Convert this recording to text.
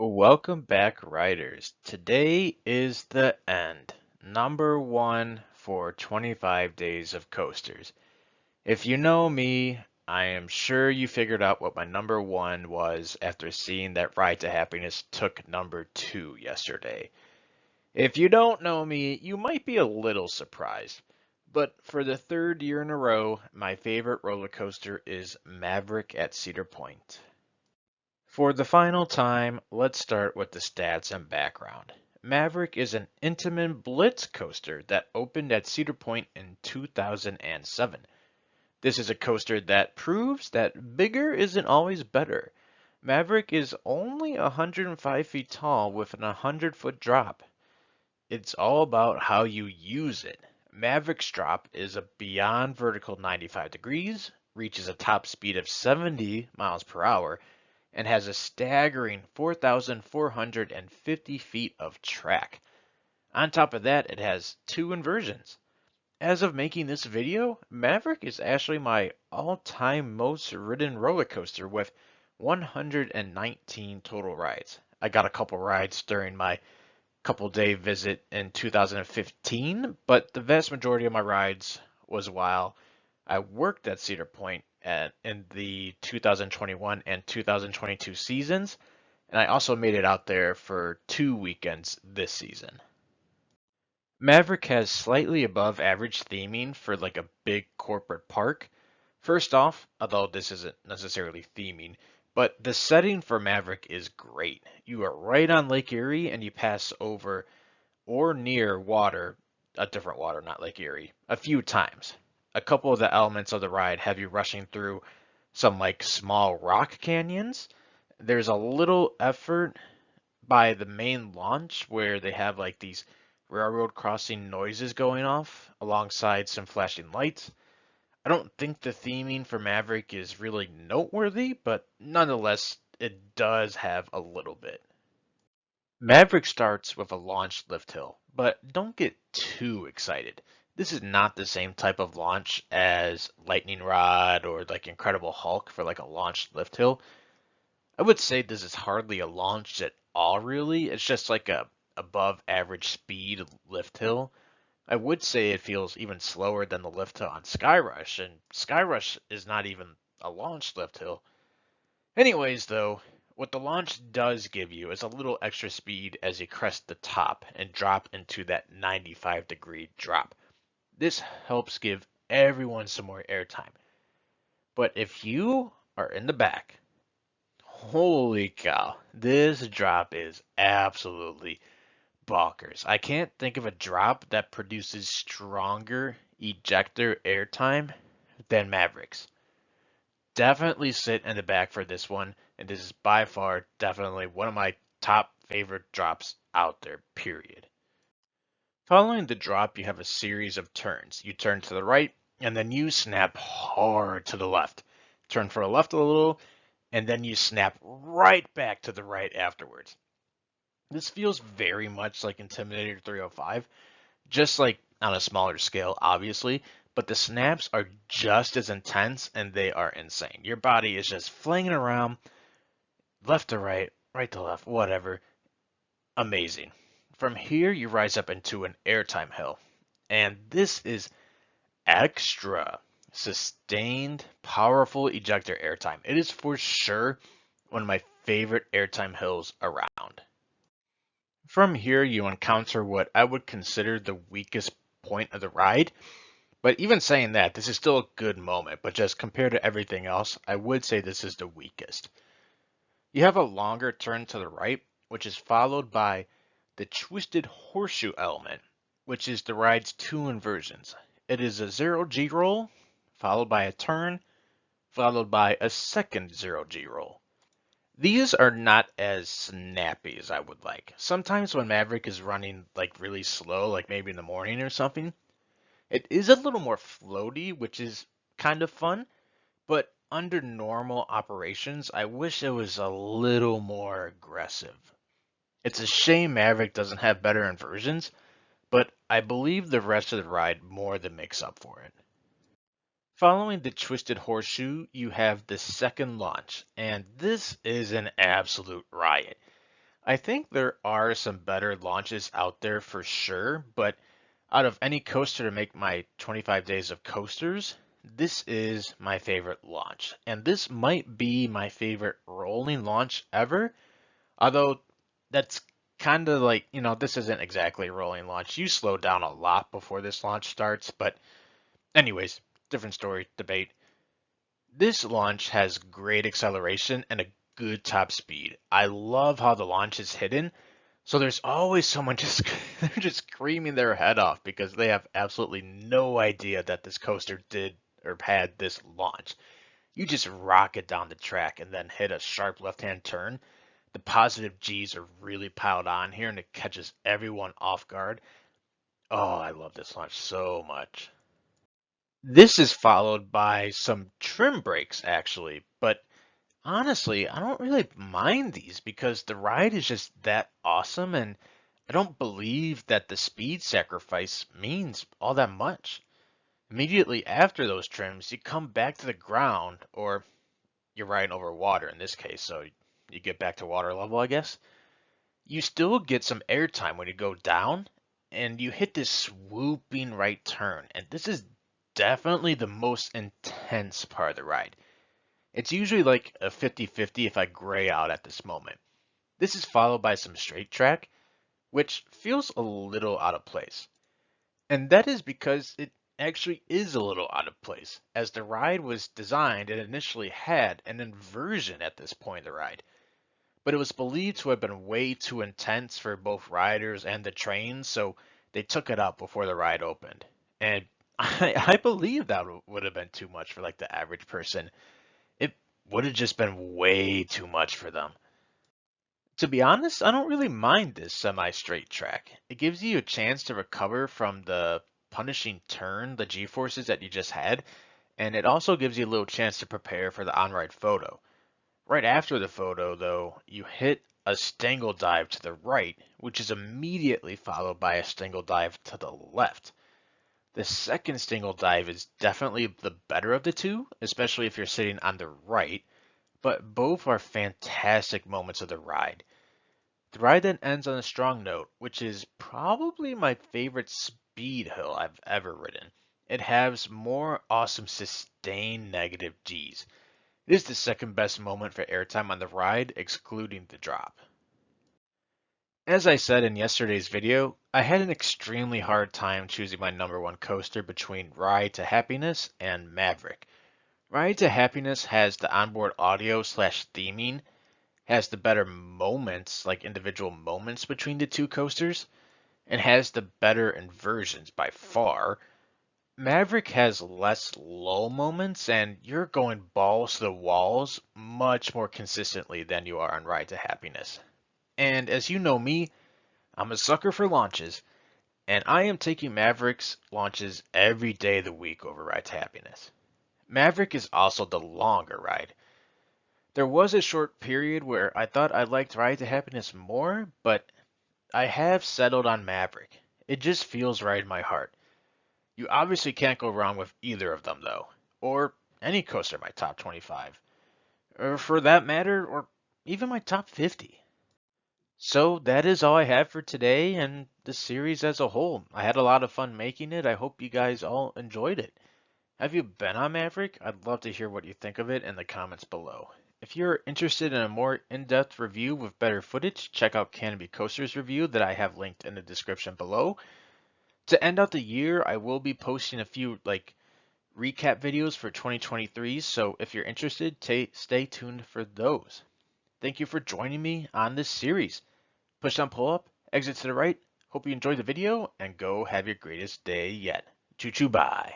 Welcome back, riders. Today is the end. Number one for 25 days of coasters. If you know me, I am sure you figured out what my number one was after seeing that Ride to Happiness took number two yesterday. If you don't know me, you might be a little surprised. But for the third year in a row, my favorite roller coaster is Maverick at Cedar Point. For the final time, let's start with the stats and background. Maverick is an Intamin Blitz coaster that opened at Cedar Point in 2007. This is a coaster that proves that bigger isn't always better. Maverick is only 105 feet tall with an 100-foot drop. It's all about how you use it. Maverick's drop is a beyond vertical 95 degrees, reaches a top speed of 70 miles per hour, and has a staggering 4,450 feet of track. On top of that, it has two inversions. As of making this video, Maverick is actually my all-time most ridden roller coaster with 119 total rides. I got a couple rides during my couple-day visit in 2015, but the vast majority of my rides was while I worked at Cedar Point in the 2021 and 2022 seasons, and I also made it out there for 2 weekends this season. Maverick has slightly above average theming for like a big corporate park. First off, although this isn't necessarily theming, but the setting for Maverick is great. You are right on Lake Erie and you pass over or near water, a different water, not Lake Erie, a few times. A couple of the elements of the ride have you rushing through some like small rock canyons. There's a little effort by the main launch where they have like these railroad crossing noises going off alongside some flashing lights. I don't think the theming for Maverick is really noteworthy, but nonetheless, it does have a little bit. Maverick starts with a launch lift hill, but don't get too excited. This is not the same type of launch as Lightning Rod or like Incredible Hulk for like a launch lift hill. I would say this is hardly a launch at all, really. It's just like a above average speed lift hill. I would say it feels even slower than the lift hill on Skyrush, and Skyrush is not even a launch lift hill. Anyways, though, what the launch does give you is a little extra speed as you crest the top and drop into that 95-degree drop. This helps give everyone some more airtime. But if you are in the back, holy cow, this drop is absolutely bonkers. I can't think of a drop that produces stronger ejector airtime than Mavericks. Definitely sit in the back for this one, and this is by far definitely one of my top favorite drops out there, period. Following the drop, you have a series of turns. You turn to the right, and then you snap hard to the left. Turn for the left a little, and then you snap right back to the right afterwards. This feels very much like Intimidator 305, just like on a smaller scale, obviously, but the snaps are just as intense and they are insane. Your body is just flinging around left to right, right to left, whatever. Amazing. From here, you rise up into an airtime hill, and this is extra sustained, powerful ejector airtime. It is for sure one of my favorite airtime hills around. From here, you encounter what I would consider the weakest point of the ride. But even saying that, this is still a good moment, but just compared to everything else, I would say this is the weakest. You have a longer turn to the right, which is followed by the twisted horseshoe element, which is the ride's two inversions. It is a 0G roll, followed by a turn, followed by a second 0G roll. These are not as snappy as I would like. Sometimes when Maverick is running like really slow, like maybe in the morning or something, it is a little more floaty, which is kind of fun, but under normal operations, I wish it was a little more aggressive. It's a shame Maverick doesn't have better inversions, but I believe the rest of the ride more than makes up for it. Following the Twisted Horseshoe, you have the second launch, and this is an absolute riot. I think there are some better launches out there for sure, but out of any coaster to make my 25 days of coasters, this is my favorite launch. And this might be my favorite rolling launch ever, although that's kind of like, this isn't exactly a rolling launch. You slow down a lot before this launch starts, but anyways, different story, debate. This launch has great acceleration and a good top speed. I love how the launch is hidden, so there's always someone just they're just screaming their head off because they have absolutely no idea that this coaster did or had this launch. You just rocket down the track and then hit a sharp left-hand turn. The positive G's are really piled on here and it catches everyone off guard. Oh, I love this launch so much. This is followed by some trim breaks actually, but honestly, I don't really mind these because the ride is just that awesome and I don't believe that the speed sacrifice means all that much. Immediately after those trims, you come back to the ground, or you're riding over water in this case, so you get back to water level, I guess. You still get some airtime when you go down, and you hit this swooping right turn, and this is definitely the most intense part of the ride. It's usually like a 50-50 if I gray out at this moment. This is followed by some straight track, which feels a little out of place. And that is because it actually is a little out of place, as the ride was designed and initially had an inversion at this point in the ride. But it was believed to have been way too intense for both riders and the train, so they took it out before the ride opened. And I believe that would have been too much for like the average person. It would have just been way too much for them. To be honest, I don't really mind this semi-straight track. It gives you a chance to recover from the punishing turn, the G-forces that you just had, and it also gives you a little chance to prepare for the on-ride photo. Right after the photo, though, you hit a stangle dive to the right, which is immediately followed by a stangle dive to the left. The second stangle dive is definitely the better of the two, especially if you're sitting on the right, but both are fantastic moments of the ride. The ride then ends on a strong note, which is probably my favorite speed hill I've ever ridden. It has more awesome sustained negative Gs. It is the second best moment for airtime on the ride, excluding the drop. As I said in yesterday's video, I had an extremely hard time choosing my number one coaster between Ride to Happiness and Maverick. Ride to Happiness has the onboard audio slash theming, has the better moments, like individual moments between the two coasters, and has the better inversions by far. Maverick has less low moments, and you're going balls to the walls much more consistently than you are on Ride to Happiness. And as you know me, I'm a sucker for launches, and I am taking Maverick's launches every day of the week over Ride to Happiness. Maverick is also the longer ride. There was a short period where I thought I liked Ride to Happiness more, but I have settled on Maverick. It just feels right in my heart. You obviously can't go wrong with either of them, though, or any coaster in my top 25, or for that matter, or even my top 50. So that is all I have for today and the series as a whole. I had a lot of fun making it. I hope you guys all enjoyed it. Have you been on Maverick? I'd love to hear what you think of it in the comments below. If you're interested in a more in-depth review with better footage, check out Canopy Coaster's review that I have linked in the description below. To end out the year, I will be posting a few recap videos for 2023, so if you're interested, stay tuned for those. Thank you for joining me on this series. Push down, pull up, exit to the right. Hope you enjoyed the video, and go have your greatest day yet. Choo choo bye.